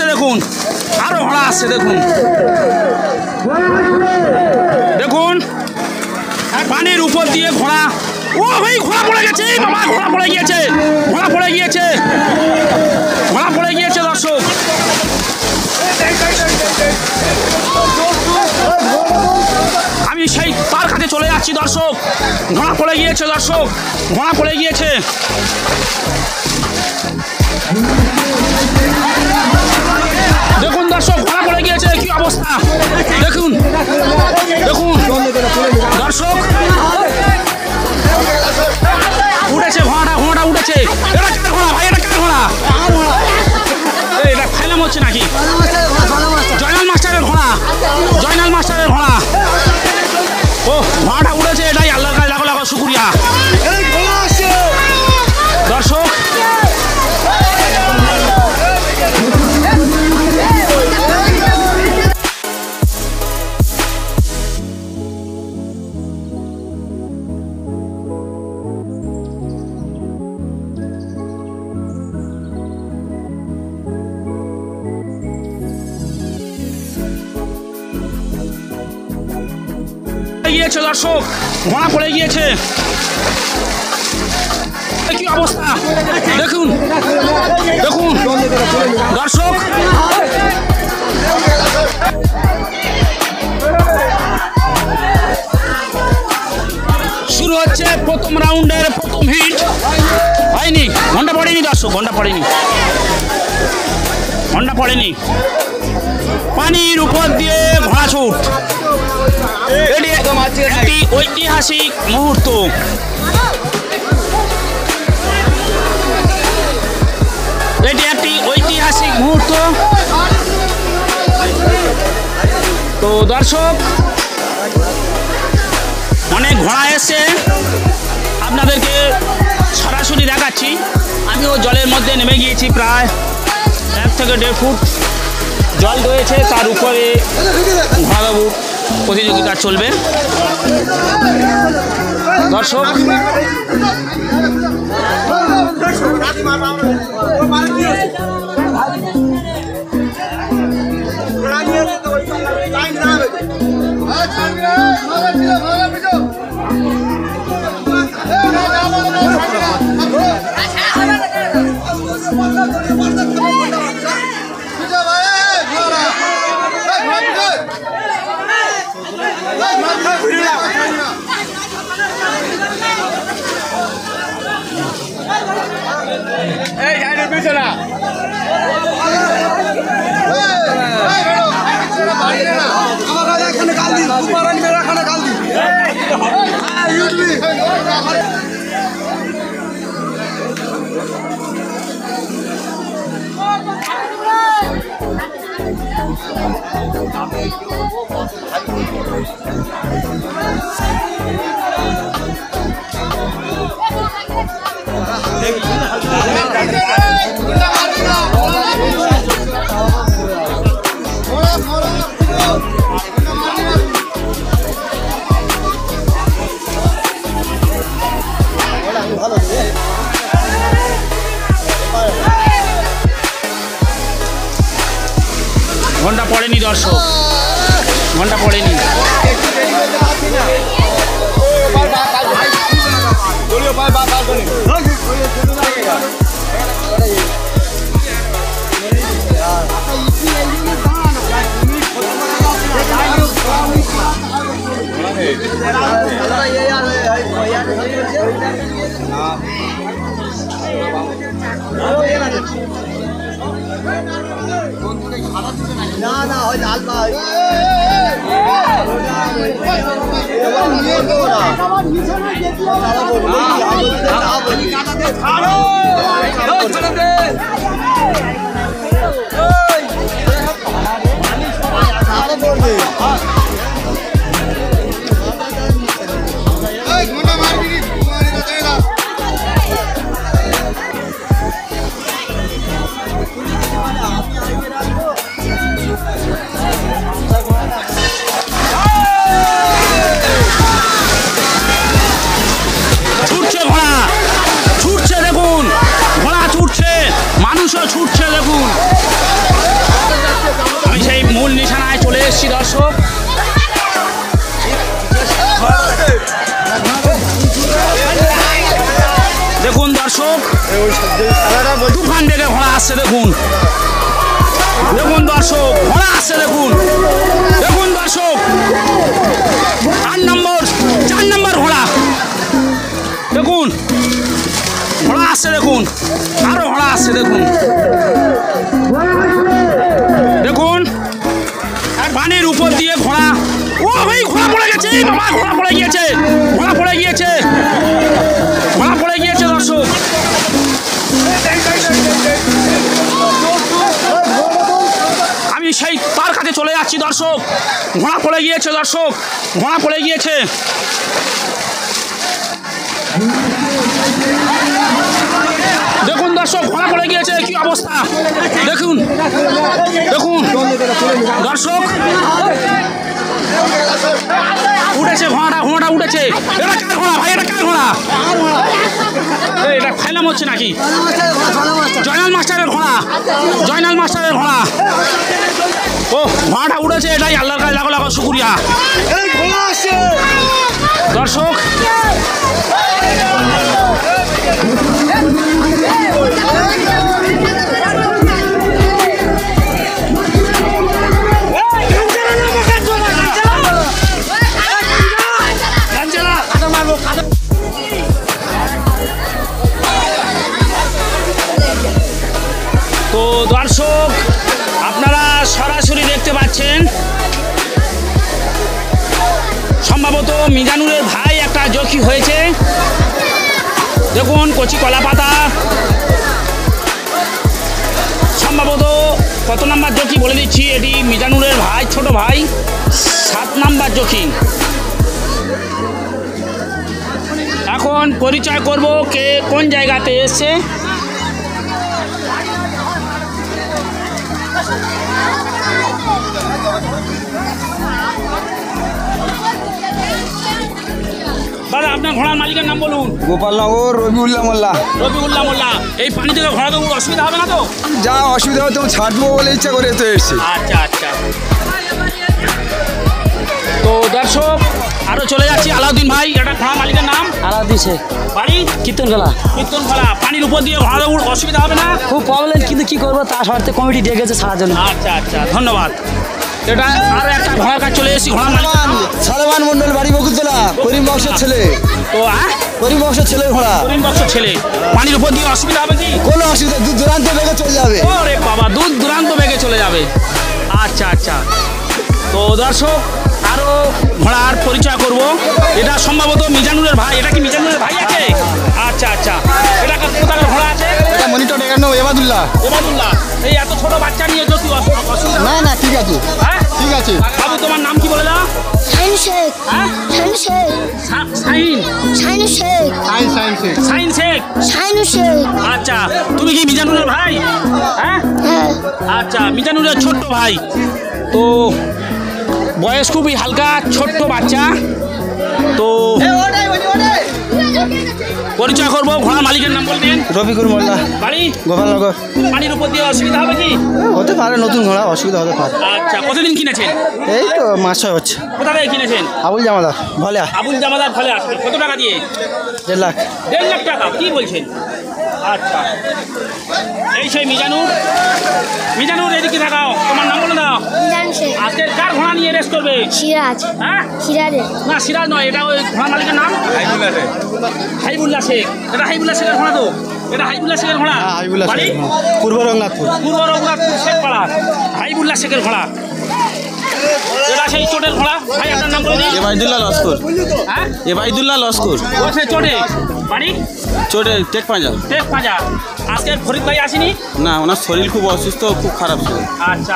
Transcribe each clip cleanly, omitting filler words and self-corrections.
আসছে দেখুন, আরো ঘোড়া আসছে দেখুন, দেখুন পানির উপর দিয়ে ঘোড়া। ও ভাই ঘোড়া পড়ে গেছে বাবা, ঘোড়া পড়ে গিয়েছে, ঘোড়া পড়ে গিয়েছে, ঘোড়া পড়ে গিয়েছে দর্শক। আমি সেই তার কাছে চলে যাচ্ছি দর্শক, ঘোড়া পড়ে গিয়েছে দর্শক, ঘোড়া পড়ে গিয়েছে। দেখুন দর্শক ঘোড়া পড়ে গিয়েছে, কি অবস্থা দেখুন, দেখুন দর্শক উঠেছে ঘোড়াটা, ঘোড়াটা উঠেছে। এটা কার ঘোড়া ভাই, এটা কার ঘোড়া? এটা ফাইলাম হচ্ছে নাকি? জয়নাল মাস্টারের ঘোড়া, জয়নাল মাস্টারের ঘোড়া। ও ঘোড়াটা উঠেছে, এটাই আল্লাহর কাছে লাখো লাখো শুকরিয়া দর্শক। গিয়েছে দর্শক, ঘোড়া পড়ে গিয়েছে, কি অবস্থা দেখুন, দেখুন দর্শক। শুরু হচ্ছে প্রথম রাউন্ডের প্রথম হিট। হয়নি, ঘন্টা পড়েনি দর্শক, ঘন্টা পড়েনি, ঘন্টা পড়েনি। পানির উপর দিয়ে ঘোড়া ছুট, একটি ঐতিহাসিক মুহূর্ত। এটি একটি ঐতিহাসিক মুহূর্ত। তো দর্শক অনেক ঘোড়া এসছে, আপনাদেরকে সরাসরি দেখাচ্ছি। আমিও জলের মধ্যে নেমে গিয়েছি, প্রায় 1 থেকে 1.5 ফুট জল রয়েছে, তার উপরে ঘোড়া দৌড় প্রতিযোগিতা চলবে দর্শক। ঘন্টা পড়েনি দর্শক, ঘন্টা পড়েনি। না না হয় লাল ভাই ছুটছে দেখুন, ঘোড়া ছুটছে, মানুষও ছুটছে দেখুন। দর্শক দেখুন দর্শক তুফান বেগে ঘোড়া আসছে দেখুন দেখুন দর্শক ঘোড়া আসছে দেখুন দেখুন দর্শক 4 নম্বর ঘোড়া দেখুন ঘোড়া আসছে দেখুন আরো ঘোড়া আসছে দেখুন দেখুন পানির উপর দিয়ে ঘোড়া ও ভাই ঘোড়া পড়ে গেছে বাবা ঘোড়া পড়ে গিয়েছে ঘোড়া পড়ে গিয়েছে ঘোড়া পড়ে গিয়েছে দর্শক আমি সেই তার কাছে চলে যাচ্ছি দর্শক ঘোড়া পড়ে গিয়েছে দর্শক ঘোড়া পড়ে গিয়েছে দেখুন দর্শক ঘোড়া পড়ে গিয়েছে কি অবস্থা দেখুন দেখুন দর্শক উঠেছে ঘোড়াটা উঠেছে এটা কার ঘোড়া ভাই এটা কার ঘোড়া এটা ফাইলাম হচ্ছে নাকি জয়নাল মাস্টারের ঘোড়া ও ঘোড়াটা উঠেছে এটাই আল্লাহর কাছে লাখো লাখো শুকরিয়া দর্শক তো দর্শক আপনারা সরাসরি দেখতে পাচ্ছেন সম্ভবত মিজানুরের ভাই একটা জখি হয়েছে দেখুন কচি কলা পাতা সম্ভবত কত নাম্বার জখি বলে দিচ্ছি এটি মিজানুরের ভাই ছোট ভাই 7 নাম্বার জখি এখন পরিচয় করব কে কোন জায়গাতে এসছে দাদা আপনার ঘোড়ার মালিকের নাম বলুন গোপালনগর রবিউল্লাহ মোল্লা এই পানি থেকে ঘোড়া তো অসুবিধা হবে না তো যা অসুবিধা হতো ছাড়বো বলে ইচ্ছা করে তো এসছি আচ্ছা তো দর্শক আরো চলে যাচ্ছি আলাউদ্দিন ভাই এটা ঘোড়া মালিকের নাম আলাউদ্দিন শেখ বাড়ি কীর্তনখোলা পানির উপর দিয়ে ঘোড়া অসুবিধা হবে না খুব প্রবলেম কিন্তু কি করবো তার সাথে কমিটি ডেকেছে ছাড়ার জন্য আচ্ছা ধন্যবাদ এটা আরো একটা ঘোড়ার কাছে চলে এসেছি ঘোড়া মালিক সালেমান মন্ডল বাড়ি বকুলতলা করিম বংশের ছেলে তো করিম বংশের ছেলে ঘোড়া করিম বংশের ছেলে পানির উপর দিয়ে অসুবিধা হবে কি কোনো অসুবিধা দূর দূরান্ত বেগে চলে যাবে ওরে বাবা দূর দূরান্ত বেগে চলে যাবে আচ্ছা তো দর্শক আরো ঘোড়ার পরিচয় করব এটা সম্ভবত মিজানুরের ভাই এটা কি মিজানুরের ভাই আছে আচ্ছা এটা কোথাকার ঘোড়া আছে এটা মনিটর এর নাম এবাদুল্লাহ এই এত ছোট বাচ্চা নিয়ে যদি অসুবিধা না ঠিক আছে হ্যাঁ ঠিক আছে বাবু তোমার নাম কি বলে দাও শাহিন শেখ হ্যাঁ শাহিন শেখ শাহিন শেখ আচ্ছা তুমি কি মিজানুরের ভাই হ্যাঁ আচ্ছা মিজানুরের ছোট্ট ভাই তো বয়স খুবই হালকা ছোট্ট বাচ্চা তো পরিচয় করবো ঘোড়ার মালিকের নাম বলতেন রফিকুর মোল্লা বাড়ি গোপালনগর পানির উপর দিয়ে অসুবিধা হবে কি হতে পারে নতুন ঘোড়া অসুবিধা হতে পারে আচ্ছা কতদিন কিনেছেন এই তো মাস 6 হচ্ছে কোথা থেকে কিনেছেন আবুল জামাদার ভালে আবুল জামাদার ফলে আসবে কত টাকা দিয়ে 1.5 লাখ 1.5 লাখ টাকা কি বলছেন আচ্ছা এই সেই মিজানুর এদিকে থাকাও তোমার নাম বলে দাও আজকে কার ঘোড়া নিয়ে রেস করবে সিরাজ হ্যাঁ সিরাজের না সিরাজ নয় এটা ওই ঘোড়া মালিকের নাম হাইবুল্লাহ শেখ এটা হাইবুল্লাহ শেখের ঘোড়া তো এটা হাইবুল্লাহ শেখের ঘোড়া বাড়ি পূর্ব রঙ্গনাথপুর শেখ পাড়া হাইবুল্লাহ শেখের ঘোড়া এটা সেই চোটের ঘোড়া ভাই আপনার নাম বলে দিন এবাইদুল্লাহ লস্কর হ্যাঁ এবাইদুল্লাহ লস্কর ও সেই চোটে বাড়ি চোটে টেক পাঁজা আজকে ফরিদ ভাই আসেনি না ওনার শরীর খুব অসুস্থ খুব খারাপ ছিল আচ্ছা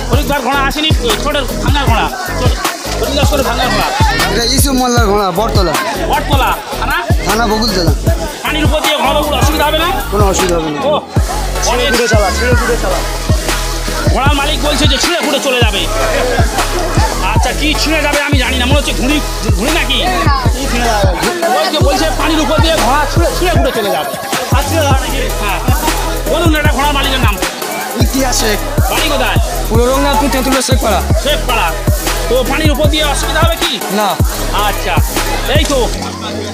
ফরিদবার ঘোড়া আসেনি ছোটের ভাঙার ঘোড়া ফরিদ লস্করের ভাঙার ঘোড়া এটা ইসু মোল্লার ঘোড়া বটতলা থানা বকুলতলা পানির উপর দিয়ে ঘোড়া অসুবিধা হবে না কোনো অসুবিধা হবে না ও ঘোড়ার মালিক বলছে যে ছিঁড়ে ঘুরে চলে যাবে আচ্ছা কি ছিঁড়ে যাবে আমি জানি না মনে হচ্ছে ঘুড়ি নাকি বলছে পানির উপর দিয়ে ঘোড়া ছিঁড়ে ঘুরে চলে যাবে হ্যাঁ বলুন এটা ঘোড়ার মালিকের নাম ইতিহাসে বাড়ি কোথায় পূর্ব রঙ্গনাথপুর তেঁতুলিয়া শেখপাড়া। শেখপাড়া। তো পানির উপর দিয়ে অসুবিধা হবে কি? না। আচ্ছা, এই তো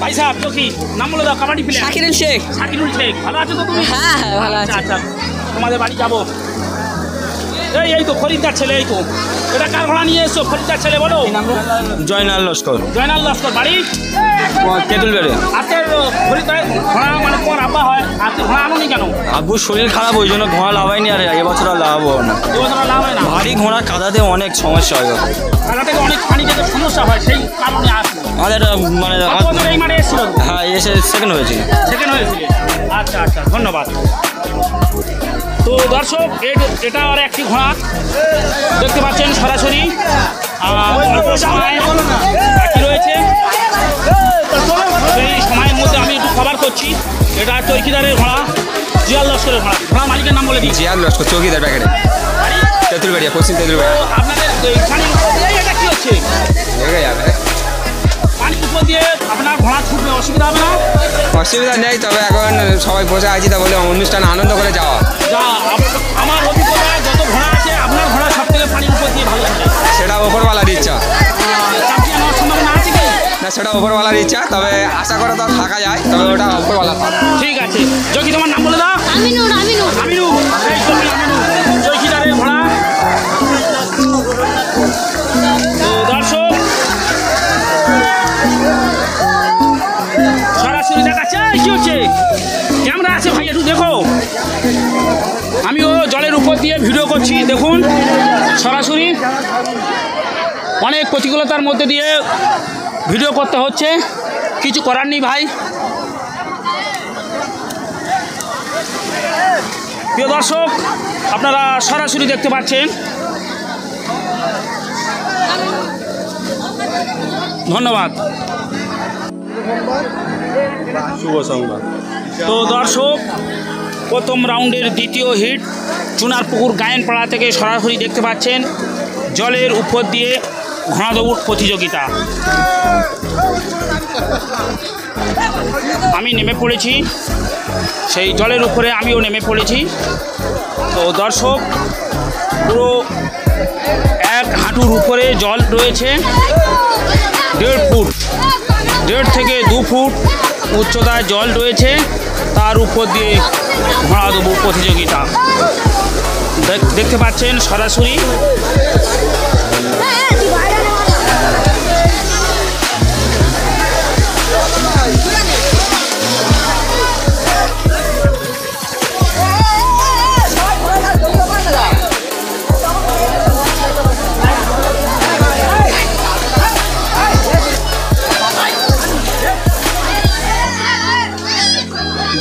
ভাই সাহেব কি নাম বলে দাও, কাবাডি প্লেয়ার শাকিরুল শেখ। শাকিরুল শেখ, ভালো আছো তো তুমি? হ্যাঁ হ্যাঁ ভালো আছে। আচ্ছা, তোমাদের বাড়ি যাবো। এই তো খরিদ্দার ছেলে, এই তো এটা কার ঘোড়া নিয়ে এসছো? খরিদ্দার ছেলে বলো। জয়নাল লস্কর, জয়নাল লস্কর, বাড়ি তেঁতুলবেড়ে। আজকের খরিদ্দার ঘোড়া মানে তোমার আব্বা হয়, আজকে ঘোড়া আনোনি কেন? আব্বুর শরীর খারাপ, ওই জন্য ঘোড়া লাভাইনি, আর এবছর আর লাভাবো না। এবছর লাভ হয় না, ভারী ঘোড়া কাদাতে অনেক সমস্যা হয়। টাকা থেকে অনেক পানি যেতে সমস্যা হয়, সেই কারণে আসবে। আমাদের মানে এই মাঠে এসেছিল, হ্যাঁ এসে সেকেন্ড হয়েছিল। সেকেন্ড হয়েছিল। আচ্ছা, ধন্যবাদ। তো দর্শক, এটা আর একটি ঘোড়া দেখতে পাচ্ছেন সরাসরি, অল্প সময় বাকি রয়েছে। সেই সময়ের মধ্যে আমি একটু কভার করছি। এটা চৌকিদারের ঘোড়া, জিয়াল লস্করের ঘোড়া। ঘোড়া মালিকের নাম বলে দিই। জিয়াল লস্কর, চৌকিদার প্যাকেটে, তেঁতুলবেড়িয়া, পশ্চিম তেঁতুলবেড়িয়া। আপনাদের পানির উপর দিয়ে এটা কি হচ্ছে? পানির উপর দিয়ে আপনার ঘোড়া ছুটবে, অসুবিধা হবে না? অসুবিধা নেই, তবে এখন সবাই বসে আছি, তা বলে অনুষ্ঠান আনন্দ করে যাওয়া। যা আমার অভিজ্ঞতায় যত ঘোড়া আছে, আপনার ঘোড়া সব থেকে পানির উপর দিয়ে ভালো ছুটে। সেটা ওপরওয়ালার ইচ্ছা। চ্যাম্পিয়ন হওয়ার সম্ভাবনা আছে কি? না, সেটা ওপরওয়ালার ইচ্ছা, তবে আশা করে তো থাকা যায়, তবে ওটা ওপরওয়ালার। ঠিক আছে, জকি তোমার নাম বলে দাও। আমিনুর। এই তো আমিনুর, চৌকিদারের ঘোড়া। তো দর্শক, সরাসরি দেখাচ্ছে। কি হচ্ছে? ক্যামেরা আছে ভাই, একটু দেখো। আমিও জলের উপর দিয়ে ভিডিও করছি, দেখুন সরাসরি। অনেক প্রতিকূলতার মধ্যে দিয়ে ভিডিও করতে হচ্ছে, কিছু করার নেই ভাই। প্রিয় দর্শক, আপনারা সরাসরি দেখতে পাচ্ছেন। ধন্যবাদ। শুভ সংবাদ। তো দর্শক, প্রথম রাউন্ডের দ্বিতীয় হিট চুনারপুকুর গায়েনপাড়া থেকে সরাসরি দেখতে পাচ্ছেন জলের উপর দিয়ে ঘোড়া দৌড় প্রতিযোগিতা। আমি নেমে পড়েছি, সেই জলের উপরে আমিও নেমে পড়েছি। তো দর্শক, পুরো এক হাঁটুর উপরে জল রয়েছে, 1.5 ফুট, 1.5 থেকে 2 ফুট উচ্চতায় জল রয়েছে। তার উপর দিয়ে ঘোড়া দৌড় প্রতিযোগিতা দেখতে পাচ্ছেন সরাসরি।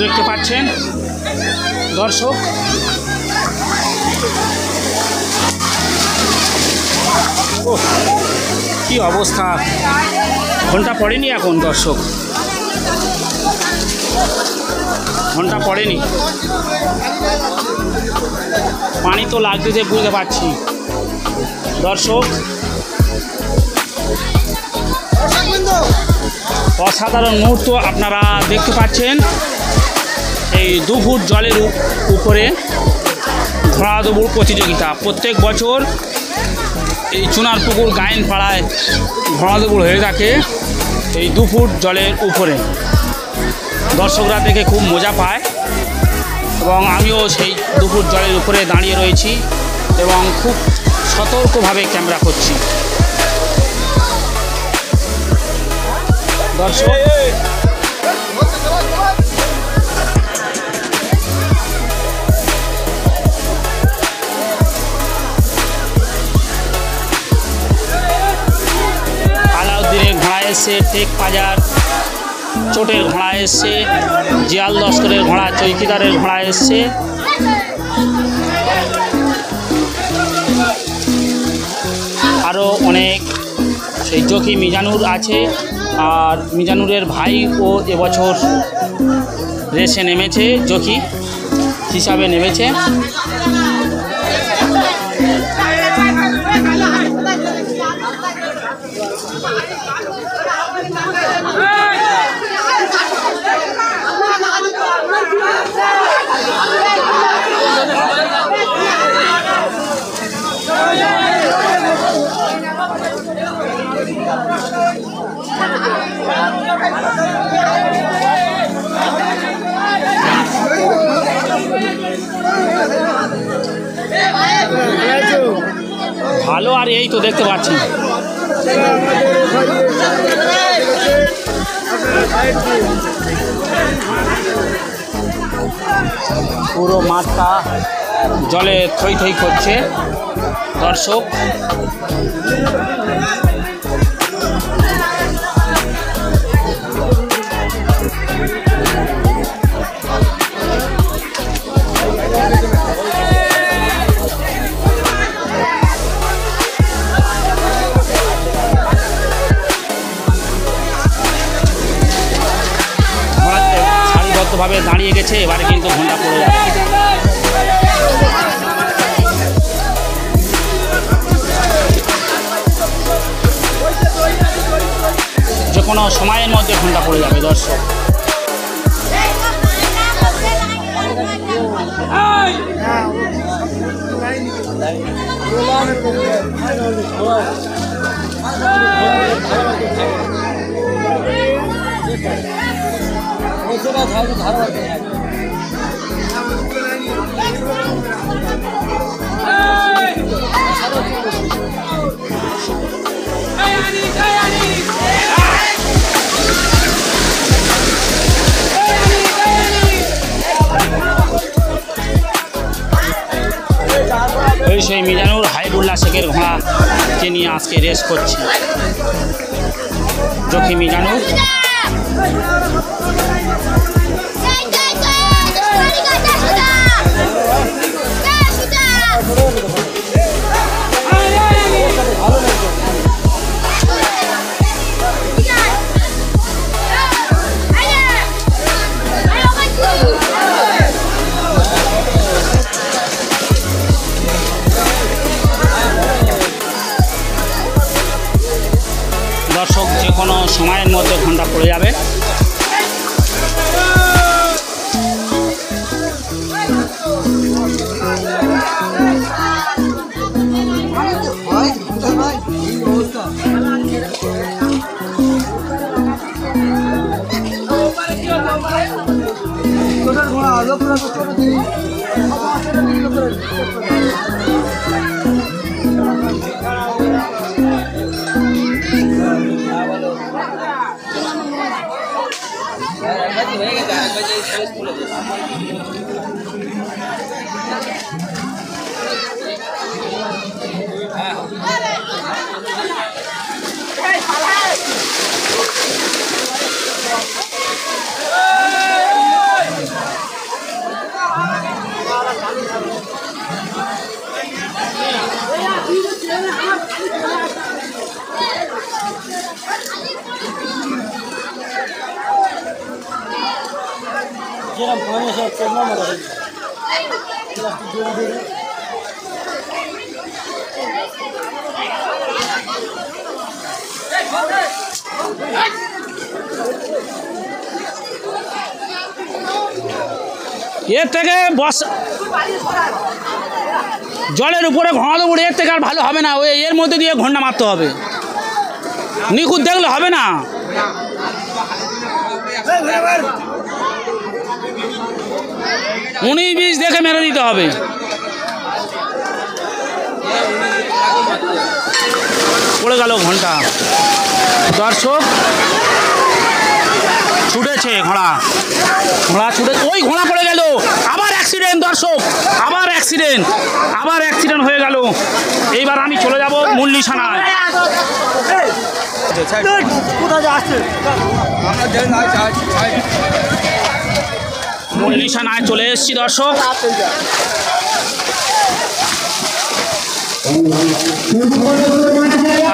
দেখতে পাচ্ছেন দর্শক, কি অবস্থা। ঘন্টা পড়েনি এখন দর্শক, ঘন্টা পড়েনি। পানি তো লাগতে যে বুঝতে পারছি দর্শক। অসাধারণ মুহূর্ত আপনারা দেখতে পাচ্ছেন। এই 2 ফুট জলের উপরে ঘোড়া দৌড় প্রতিযোগিতা প্রত্যেক বছর এই চুনারপুকুর গায়েনপাড়ায় ঘোড়া দৌড় হয়ে থাকে এই 2 ফুট জলের উপরে। দর্শকরা দেখে খুব মজা পায় এবং আমিও সেই 2 ফুট জলের উপরে দাঁড়িয়ে রয়েছি এবং খুব সতর্কভাবে ক্যামেরা করছি। দর্শক, আলাউদ্দিনের ঘোড়া এসছে, টেক পাজার চোটের ঘোড়া এসছে, জিয়াল লস্করের ঘোড়া, চৌকিদারের ঘোড়া এসছে। আরও অনেক সেই জকি মিজানুর আছে, আর মিজানুরের ভাইও এবছর রেসে নেমেছে, জকি হিসাবে নেমেছে। ভালো আর এই তো দেখতে পাচ্ছি পুরো মাঠটা জলে থই থই করছে দর্শক। সারিবদ্ধভাবে দাঁড়িয়ে গেছে, এবারে কিন্তু ঘন্টা পড়ে যাবে। যে কোনো সময়ের মধ্যে ঘন্টা পড়ে যাবে দর্শক। সেই মিজানুর হাইবুল্লাহ শেখের ঘোড়াকে নিয়ে আজকে রেস করছে জকি মিজানুর। দর্শক যে কোনো সময়ের মধ্যে ঘন্টা পড়ে যাবে। এর থেকে জলের উপরে ঘোড়া দৌড়ে এর থেকে আর ভালো হবে না, ওই এর মধ্যে দিয়ে ঘন্টা মারতে হবে, নিখুঁত দেখলে হবে না। 19-20 দেখে মেরে দিতে হবে। পড়ে গেল ঘন্টা দর্শক। ছুটেছে ঘোড়া, ঘোড়া ছুটে, ওই ঘোড়া পড়ে গেল, আবার অ্যাক্সিডেন্ট দর্শক, আবার অ্যাক্সিডেন্ট হয়ে গেল। এইবার আমি চলে যাব মূল নিশানায়। মূল নিশানায় চলে এসেছি দর্শক।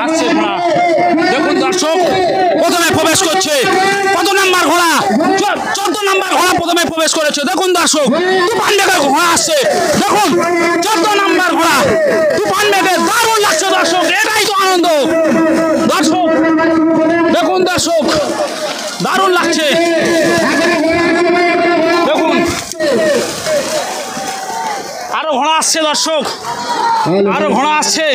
আসছে ঘোড়া, দেখুন দর্শক প্রথমে প্রবেশ করছে, কত নাম্বার ঘোড়া? 14 নাম্বার ঘোড়া প্রথমে প্রবেশ করেছে। দেখুন দর্শক তুফান বেগের ঘোড়া আসছে, দেখুন 14 নাম্বার ঘোড়া তুফান বেগের, দারুণ লাগছে দর্শক, এটাই তো আনন্দ দর্শক। দেখুন দর্শক দারুণ লাগছে, দেখুন আরো ঘোড়া আসছে দর্শক, আরো ঘোড়া আসছে।